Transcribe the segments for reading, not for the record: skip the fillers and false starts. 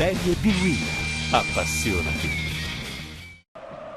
Serie B. Appassionati.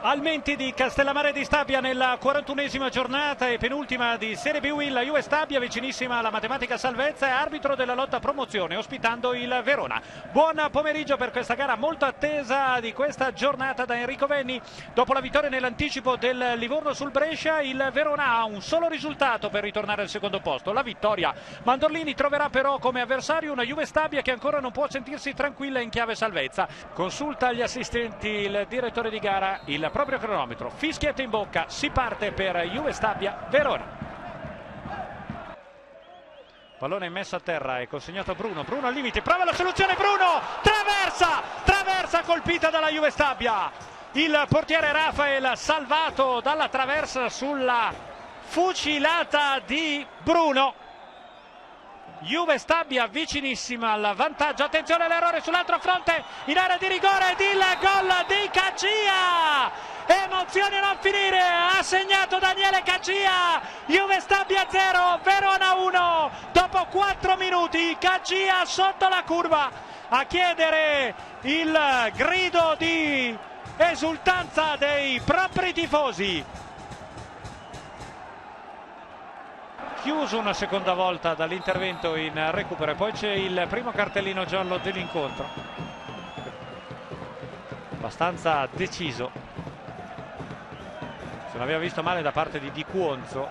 Almenti di Castellammare di Stabia nella 41esima giornata e penultima di Serie B. La Juve Stabia vicinissima alla matematica salvezza e arbitro della lotta promozione ospitando il Verona. Buon pomeriggio per questa gara molto attesa di questa giornata da Enrico Venni. Dopo la vittoria nell'anticipo del Livorno sul Brescia, il Verona ha un solo risultato per ritornare al secondo posto, la vittoria. Mandorlini troverà però come avversario una Juve Stabia che ancora non può sentirsi tranquilla in chiave salvezza. Consulta agli assistenti il direttore di gara, il proprio cronometro, fischietto in bocca, si parte per Juve Stabia Verona. Pallone messo a terra e consegnato a Bruno al limite, prova la soluzione Bruno, traversa colpita dalla Juve Stabia, il portiere Rafael salvato dalla traversa sulla fucilata di Bruno. Juve Stabia vicinissima al vantaggio, attenzione all'errore sull'altro fronte, in area di rigore ed il gol di Cacia, emozioni a non finire, ha segnato Daniele Cacia, Juve Stabia 0, Verona 1, dopo 4 minuti Cacia sotto la curva a chiedere il grido di esultanza dei propri tifosi. Chiuso una seconda volta dall'intervento in recupero e poi c'è il primo cartellino giallo dell'incontro, abbastanza deciso, se l'aveva visto male da parte di Di Cuonzo.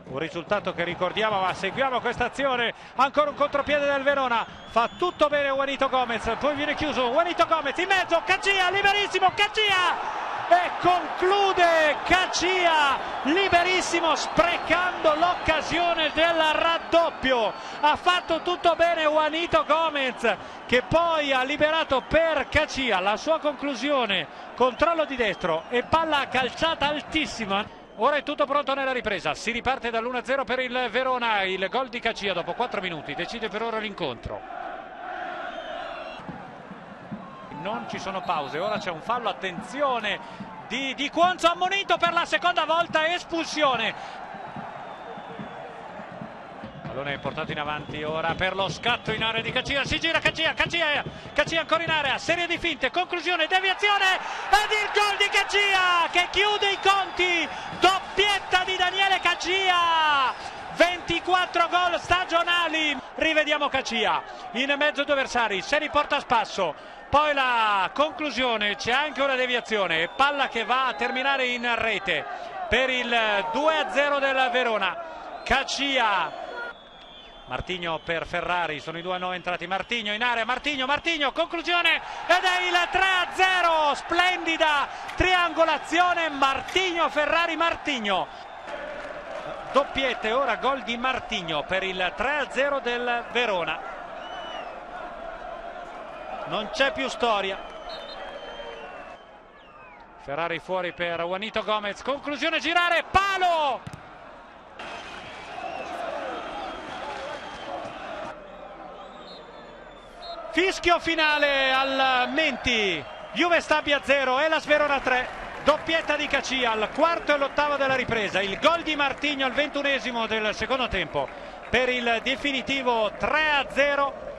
Un risultato che ricordiamo, ma seguiamo questa azione, ancora un contropiede del Verona, fa tutto bene Juanito Gomez, poi viene chiuso Juanito Gomez in mezzo, Cacia liberissimo, Cacia! E conclude Cacia liberissimo, sprecando l'occasione del raddoppio. Ha fatto tutto bene Juanito Gomez, che poi ha liberato per Cacia. La sua conclusione, controllo di destro e palla calciata altissima. Ora è tutto pronto nella ripresa, si riparte dall'1-0 per il Verona. Il gol di Cacia dopo 4 minuti decide per ora l'incontro. Non ci sono pause, ora c'è un fallo, attenzione di Cuonzo, ammonito per la seconda volta, espulsione. Pallone portato in avanti ora per lo scatto in area di Cacia, si gira Cacia ancora in area, serie di finte, conclusione, deviazione ed il gol di Cacia che chiude i conti, doppietta di Daniele Cacia, 24 gol stagionali. Rivediamo Cacia in mezzo ai due avversari, se riporta a spasso, poi la conclusione, c'è anche una deviazione, palla che va a terminare in rete per il 2-0 del Verona. Cacia, Martigno per Ferrari, sono i due nuovi entrati, Martigno in area, Martigno, conclusione ed è il 3-0, splendida triangolazione Martigno-Ferrari-Martigno. Doppiette, ora gol di Martigno per il 3-0 del Verona. Non c'è più storia. Ferrari fuori per Juanito Gomez, conclusione, girare, palo! Fischio finale al Menti, Juve Stabia 0 e la Verona 3. Doppietta di Cacia al quarto e all'ottavo della ripresa, il gol di Martigno al 21esimo del secondo tempo per il definitivo 3-0